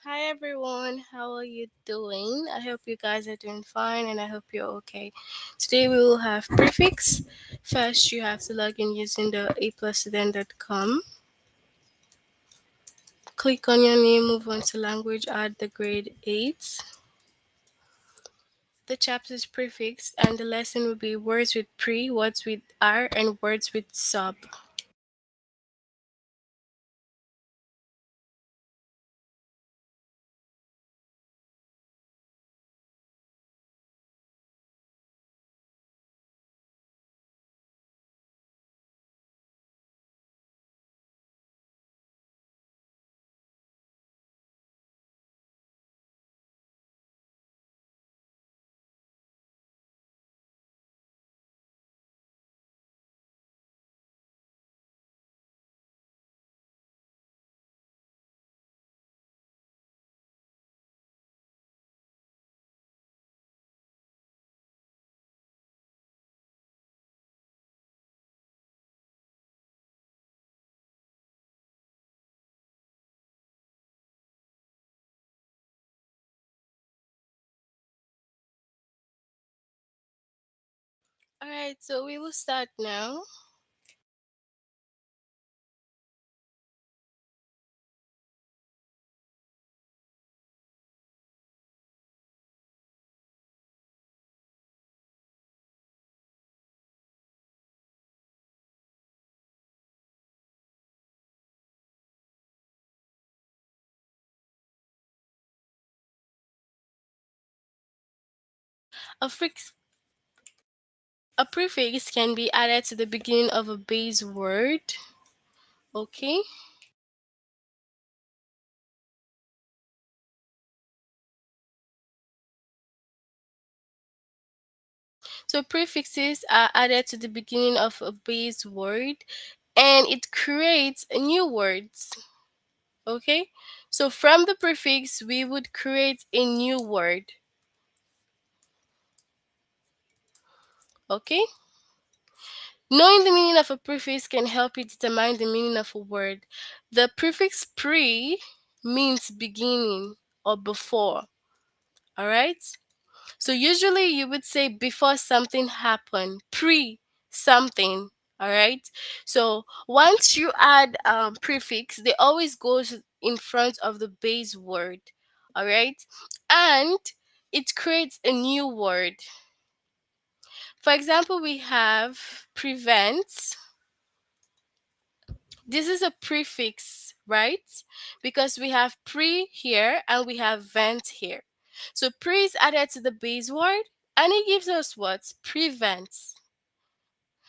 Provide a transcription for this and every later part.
Hi everyone, how are you doing? I hope you guys are doing fine and I hope you're okay. Today we will have prefix. First, you have to log in using the aplusstudent.com. Click on your name, move on to language, add the grade 8. The chapter is prefix and the lesson will be words with pre, words with r, and words with sub. Alright, so we will start now. A, fix- a prefix can be added to the beginning of a base word. Okay. So prefixes are added to the beginning of a base word and it creates new words. Okay? So from the prefix, we would create a new word. Okay? Knowing the meaning of a prefix can help you determine the meaning of a word. The prefix pre means beginning or before. All right? So usually you would say before something happened, pre something. All right. So once you add prefix, they always goes in front of the base word. All right, and it creates a new word. For example, we have prevent. This is a prefix, right? Because we have pre here and we have vent here. So pre is added to the base word and it gives us what? Prevents.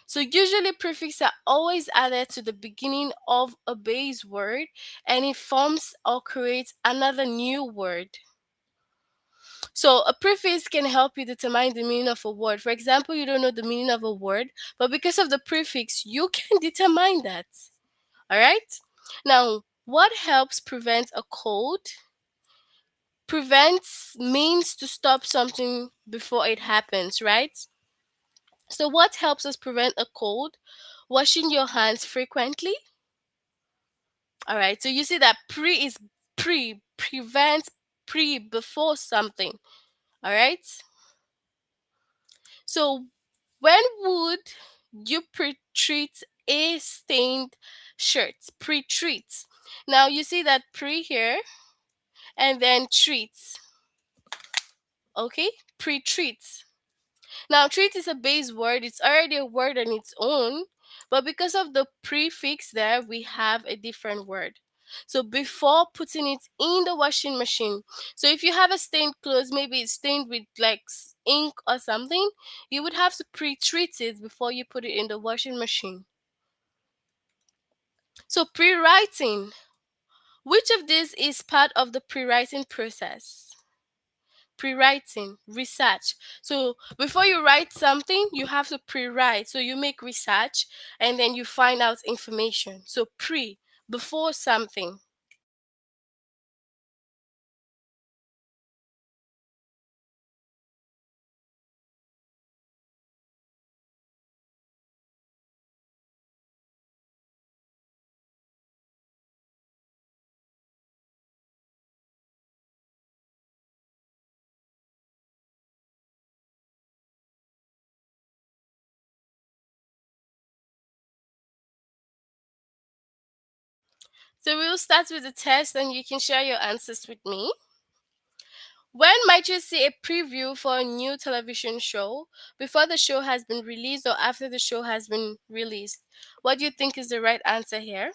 So usually prefixes are always added to the beginning of a base word and it forms or creates another new word. So a prefix can help you determine the meaning of a word. For example, you don't know the meaning of a word, but because of the prefix, you can determine that. All right? Now, what helps prevent a cold? Prevents means to stop something before it happens, right? So, what helps us prevent a cold? Washing your hands frequently. All right, so you see that pre is prevents pre before something. All right, so when would you pre-treat a stained shirt? Pre-treat. Now you see that pre here and then treats. Okay, pre-treat. Now, treat is a base word. It's already a word on its own, but because of the prefix there, we have a different word. So before putting it in the washing machine, so if you have a stained clothes, maybe it's stained with like ink or something, you would have to pre-treat it before you put it in the washing machine. So pre-writing, which of these is part of the pre-writing process? Pre-writing, research. So before you write something, you have to pre-write. So you make research and then you find out information. So pre, before something. So we'll start with the test and you can share your answers with me. When might you see a preview for a new television show before the show has been released or after the show has been released? What do you think is the right answer here?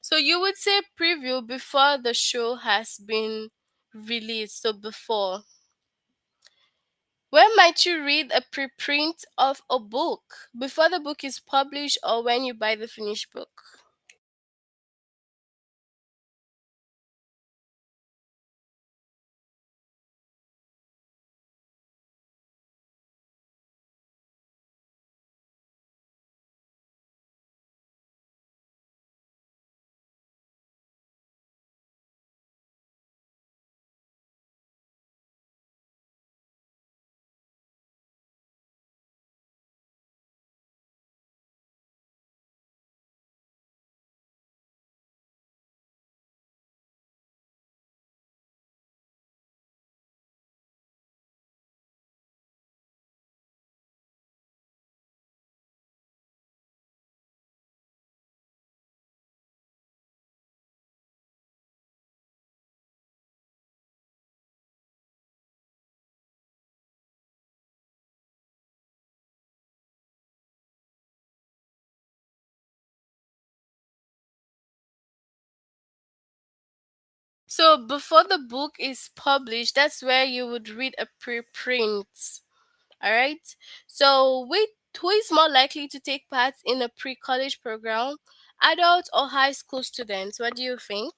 So you would say preview before the show has been released. So before. When might you read a preprint of a book? Before the book is published or when you buy the finished book? So before the book is published, that's where you would read a preprint. All right. So who is more likely to take part in a pre-college program? Adults or high school students? What do you think?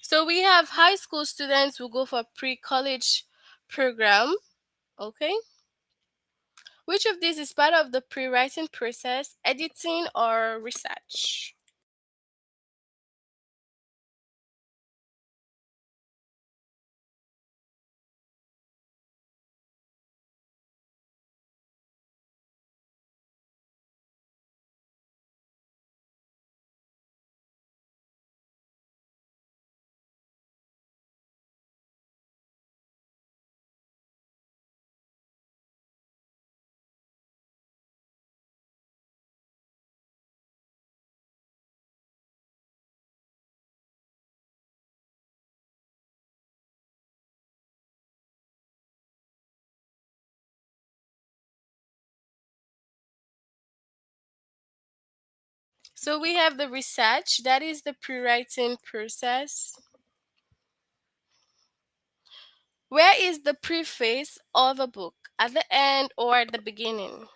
So we have high school students who go for pre-college program. Okay. Which of these is part of the pre-writing process, editing or research? So we have the research, that is the pre-writing process. Where is the preface of a book? At the end or at the beginning?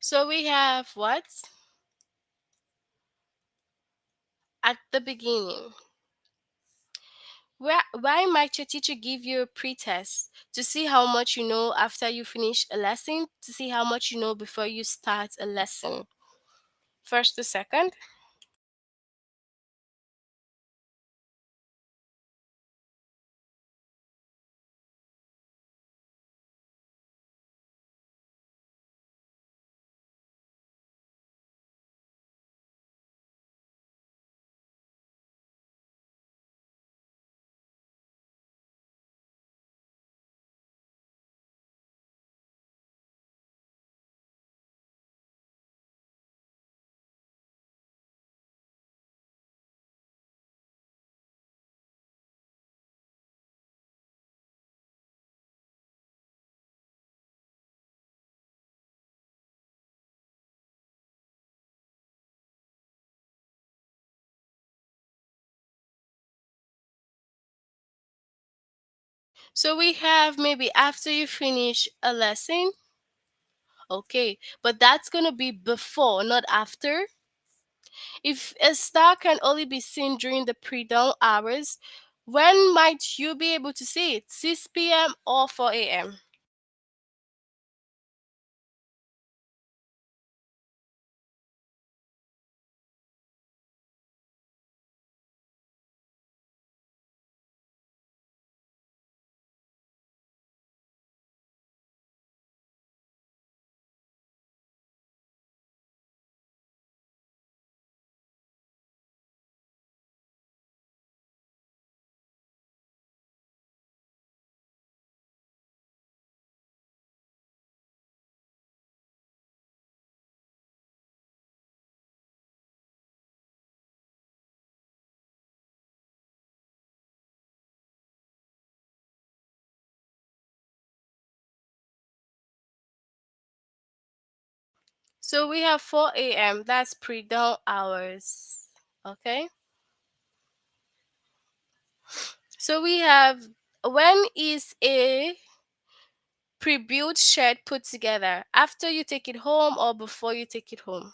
So we have what? At the beginning. Why might your teacher give you a pretest to see how much you know after you finish a lesson, to see how much you know before you start a lesson? First to second. So we have maybe after you finish a lesson. Okay, but that's going to be before, not after. If a star can only be seen during the pre-dawn hours, when might you be able to see it? 6 p.m. or 4 a.m.? So we have 4 a.m. That's pre-dawn hours. Okay. So we have, when is a pre-built shed put together? After you take it home or before you take it home?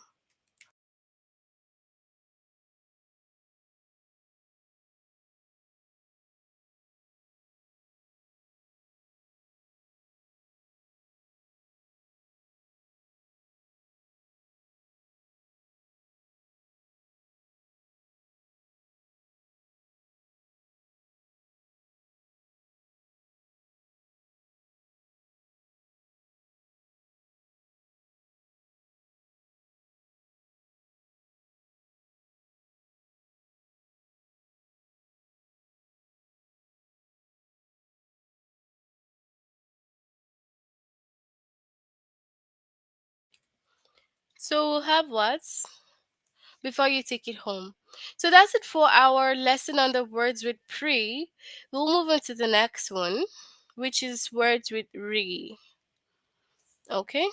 So we'll have what? Before you take it home. So that's it for our lesson on the words with pre. We'll move on to the next one, which is words with re. Okay?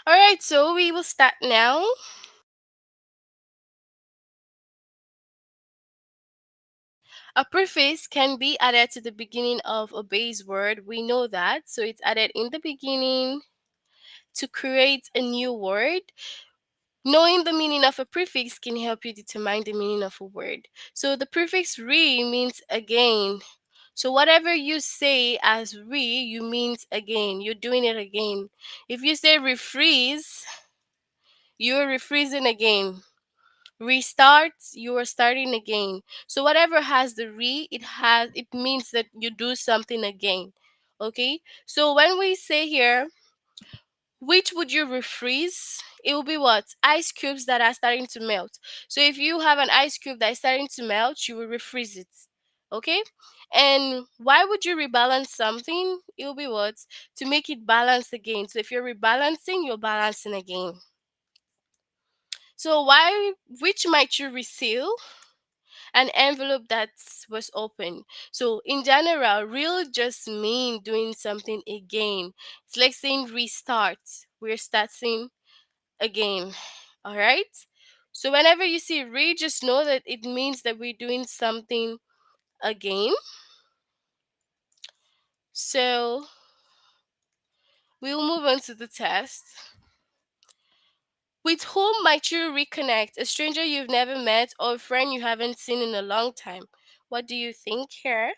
Alright, so we will start now. A prefix can be added to the beginning of a base word. We know that. So it's added in the beginning to create a new word. Knowing the meaning of a prefix can help you determine the meaning of a word. So the prefix re means again. So whatever you say as re, you means again. You're doing it again. If you say refreeze, you're refreezing again. Restart, you are starting again. So whatever has the it means that you do something again. Okay? So when we say here, which would you refreeze? It will be what? Ice cubes that are starting to melt. So if you have an ice cube that is starting to melt, you will refreeze it. Okay? And why would you rebalance something? It will be what? To make it balance again. So if you're rebalancing, you're balancing again. So which might you reseal? An envelope that was open. So in general, real just mean doing something again. It's like saying restart. We're starting again. All right. So whenever you see re, just know that it means that we're doing something again. So we'll move on to the test. With whom might you reconnect? A stranger you've never met or a friend you haven't seen in a long time? What do you think here?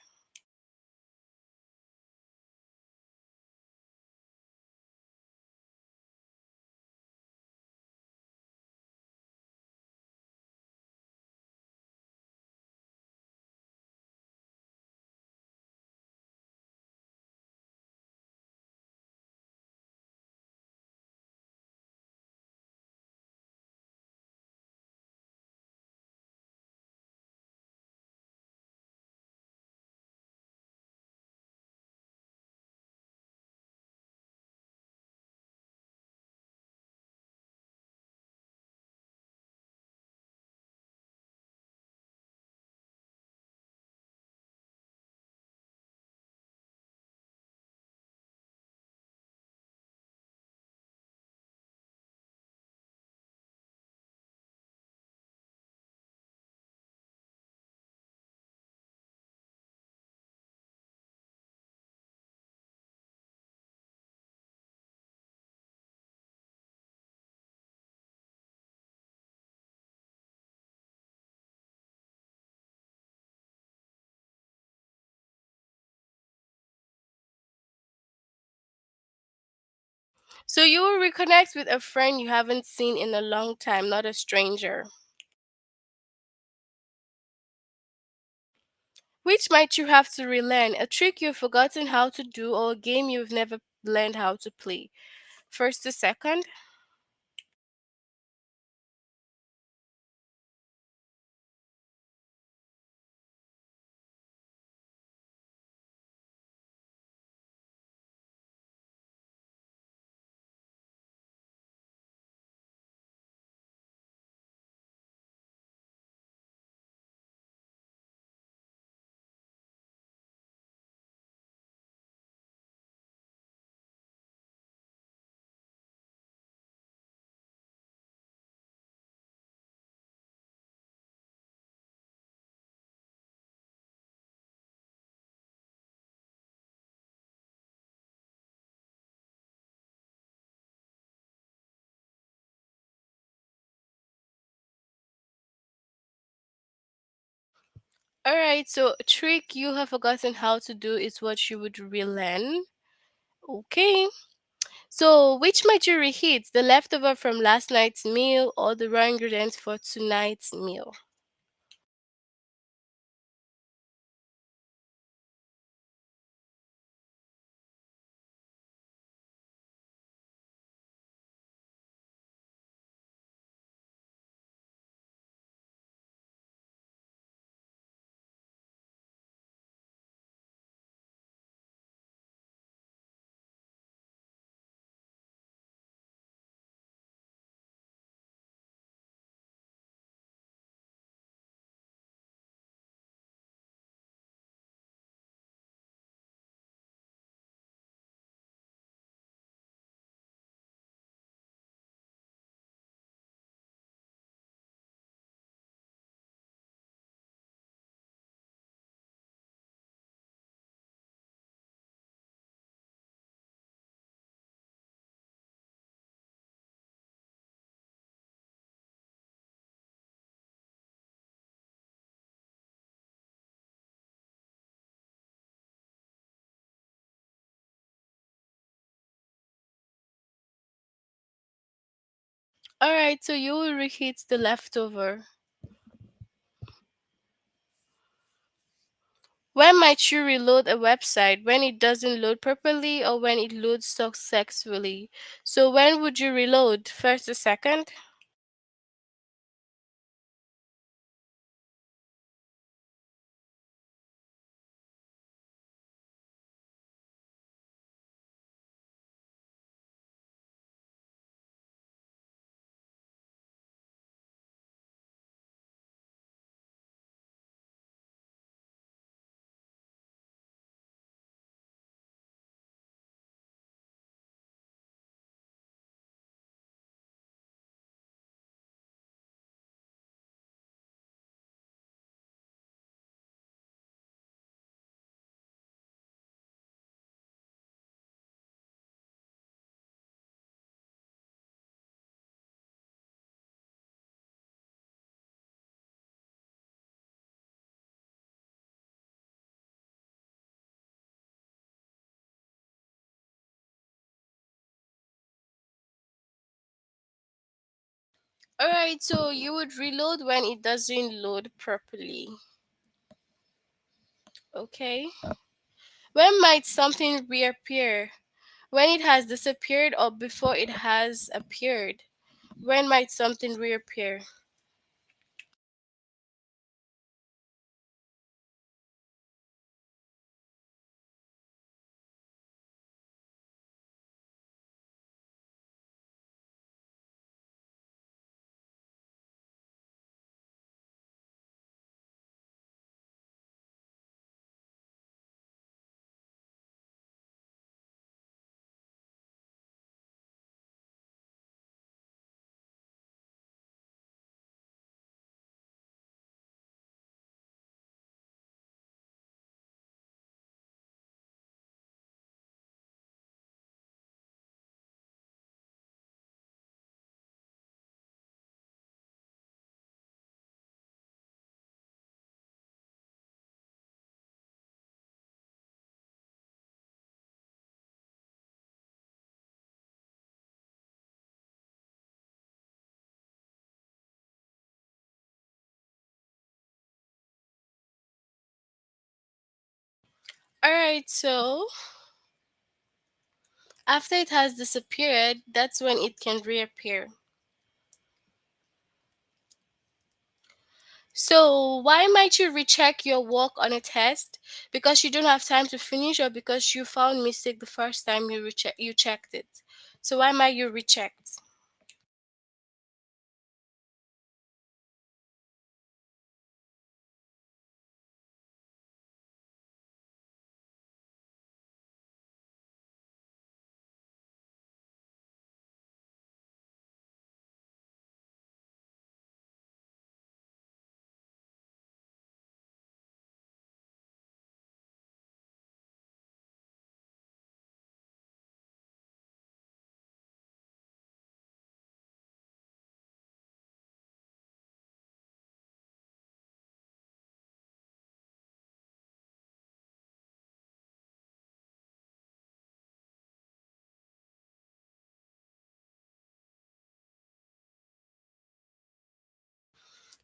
So you will reconnect with a friend you haven't seen in a long time, not a stranger. Which might you have to relearn? A trick you've forgotten how to do or a game you've never learned how to play? First to second. Alright, so a trick you have forgotten how to do is what you would relearn. Okay. So which might you reheat? The leftover from last night's meal or the raw ingredients for tonight's meal? Alright, so you will reheat the leftover. When might you reload a website? When it doesn't load properly or when it loads successfully? So when would you reload? First or second? Alright, so you would reload when it doesn't load properly. Okay. When might something reappear? When it has disappeared or before it has appeared? When might something reappear? Alright, so after it has disappeared, that's when it can reappear. So, why might you recheck your work on a test? Because you don't have time to finish or because you found mistake the first time you checked it. So, why might you recheck?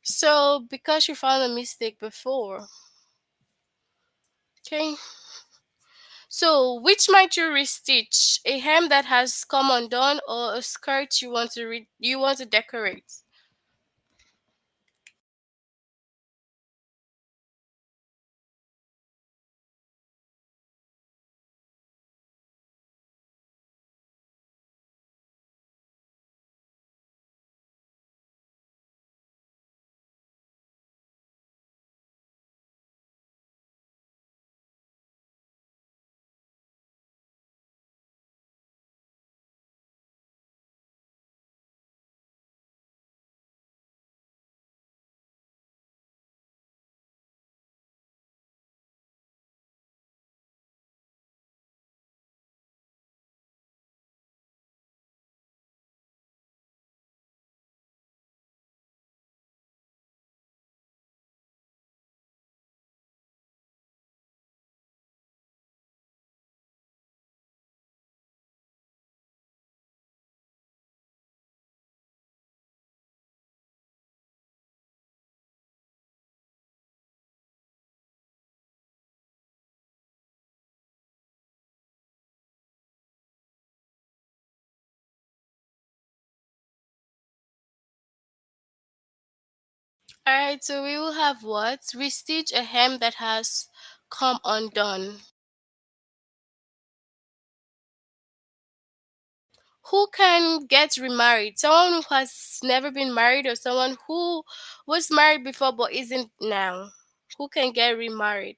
So, because you found a mistake before. Okay. So, which might you restitch? A hem that has come undone or a skirt you want to decorate? Alright, so we will have what? Restitch a hem that has come undone. Who can get remarried? Someone who has never been married, or someone who was married before but isn't now? Who can get remarried?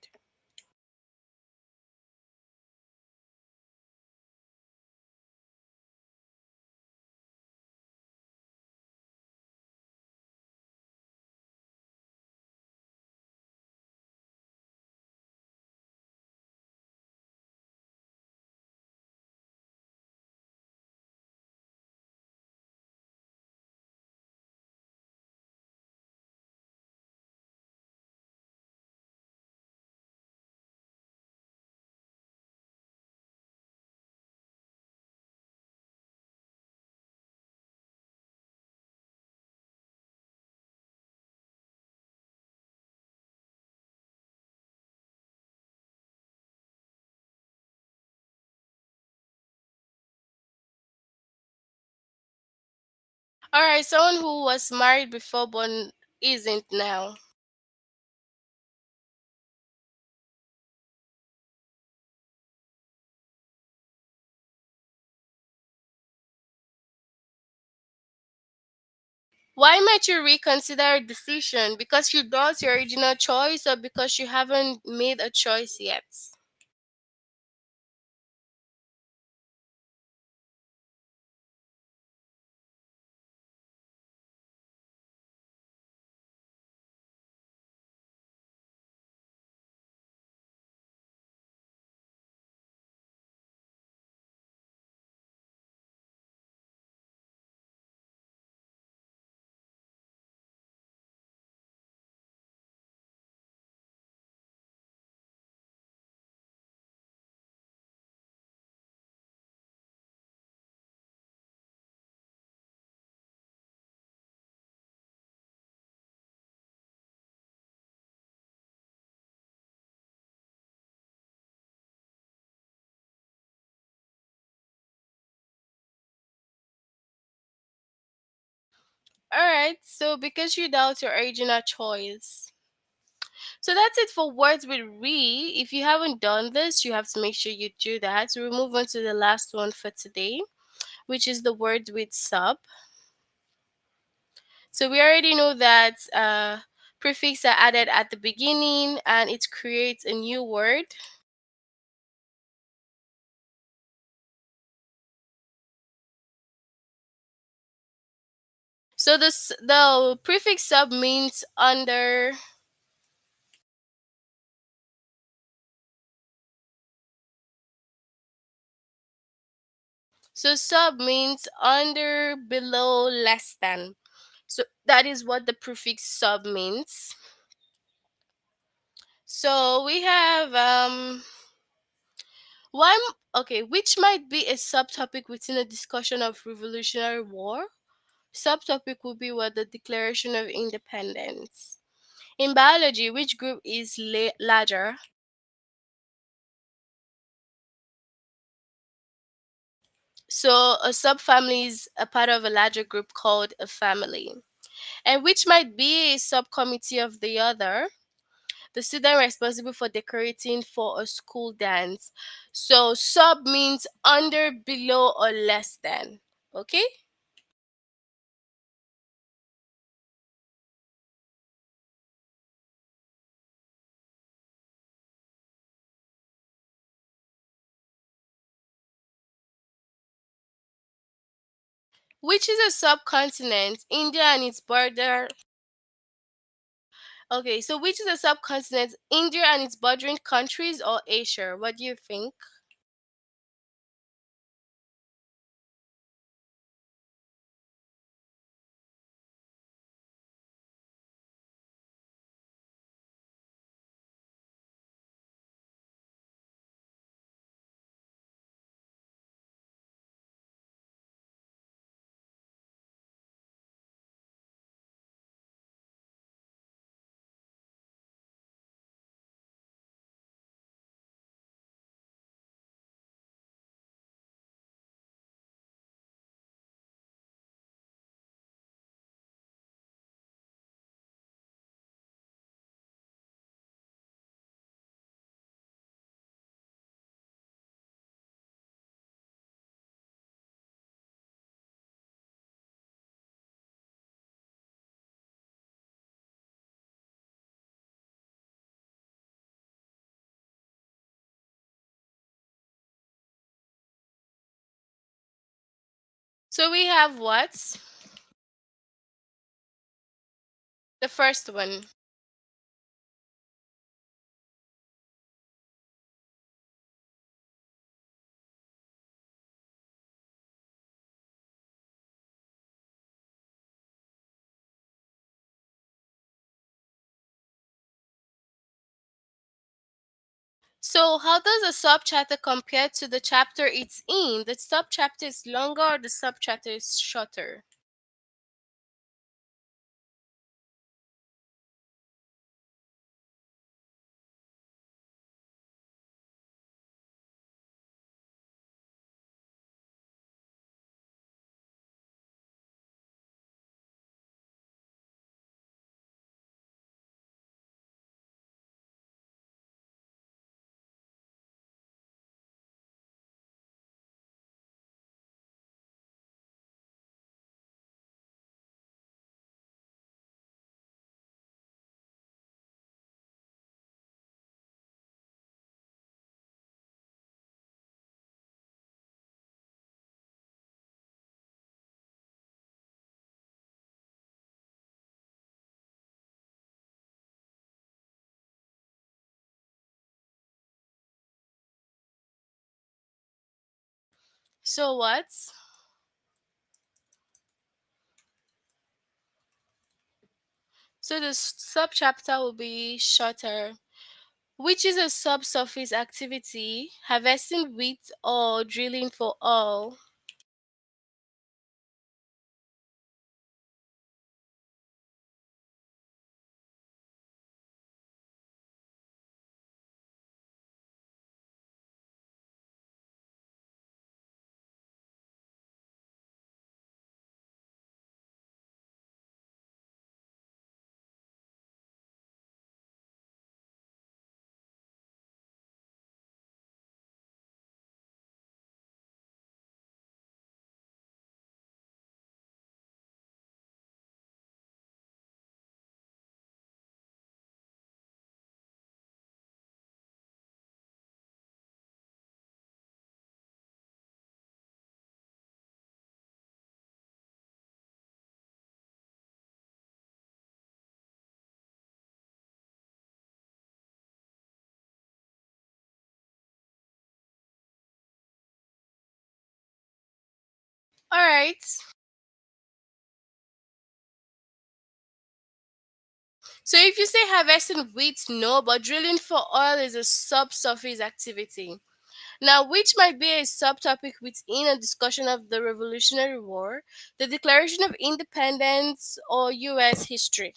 Alright, someone who was married before but isn't now. Why might you reconsider a decision? Because you doubt your original choice, or because you haven't made a choice yet? Alright, so because you doubt your original choice. So that's it for words with re. If you haven't done this, you have to make sure you do that. So we move on to the last one for today, which is the word with sub. So we already know that prefixes are added at the beginning and it creates a new word. So the prefix sub means under. So sub means under, below, less than. So that is what the prefix sub means. So we have one. Okay, which might be a subtopic within a discussion of Revolutionary War. Subtopic would be what the Declaration of Independence. In biology, which group is larger? So a subfamily is a part of a larger group called a family. And which might be a subcommittee of the other? The student responsible for decorating for a school dance. So sub means under, below, or less than. Okay? Which is a subcontinent? India and its border. Okay, so which is a subcontinent? India and its bordering countries, or Asia? What do you think? So we have what? The first one. So how does a subchapter compare to the chapter it's in? The subchapter is longer or the subchapter is shorter? So what? So the subchapter will be shorter, which is a subsurface activity, harvesting wheat or drilling for oil. All right. So if you say harvesting wheat, no, but drilling for oil is a subsurface activity. Now, which might be a subtopic within a discussion of the Revolutionary War, the Declaration of Independence, or U.S. history.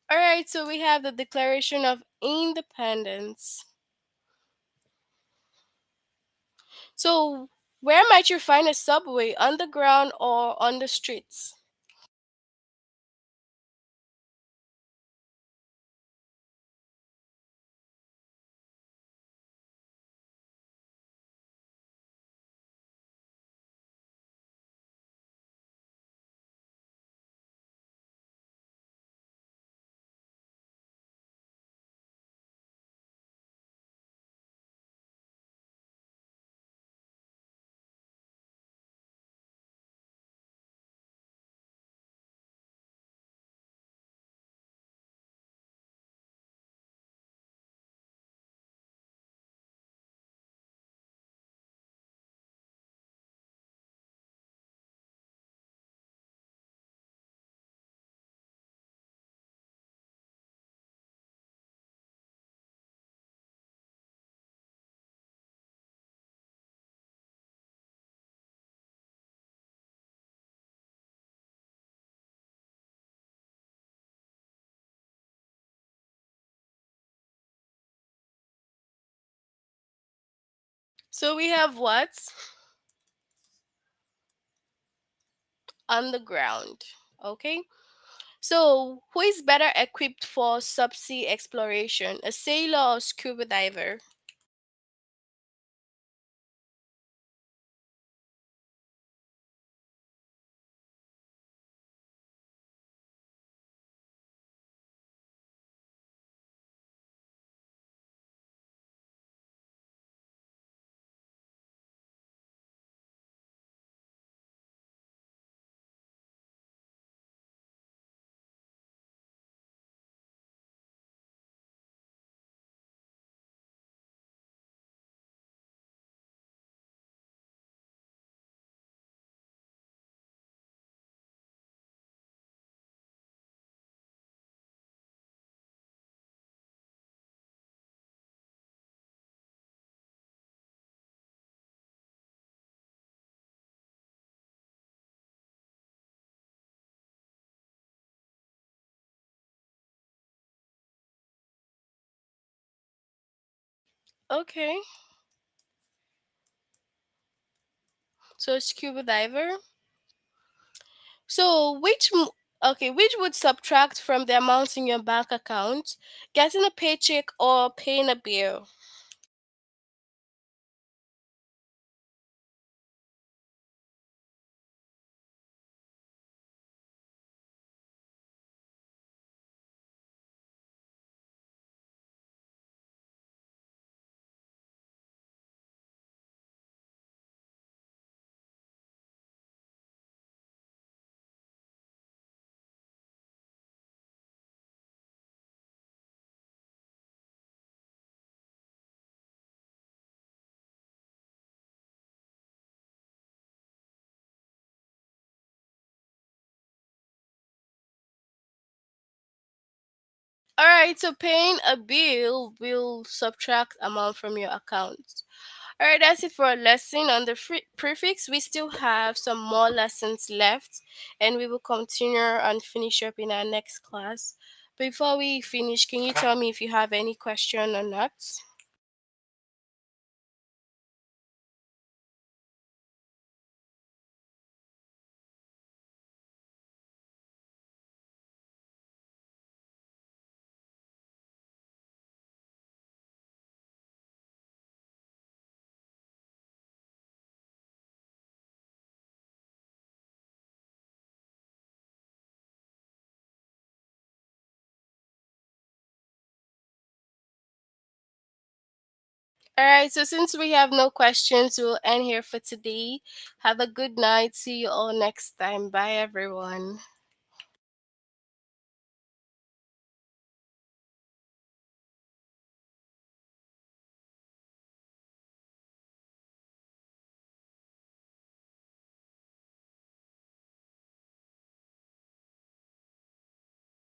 All right, so we have the Declaration of Independence. So, where might you find a subway, underground or on the streets? So we have what? On the ground. Okay. So who is better equipped for subsea exploration, a sailor or scuba diver? Okay. So scuba diver. So which would subtract from the amount in your bank account, getting a paycheck or paying a bill? All right, so paying a bill will subtract amount from your account. All right, that's it for a lesson on the prefix. We still have some more lessons left, and we will continue and finish up in our next class. Before we finish, can you tell me if you have any question or not? All right, so since we have no questions, we'll end here for today. Have a good night. See you all next time. Bye, everyone.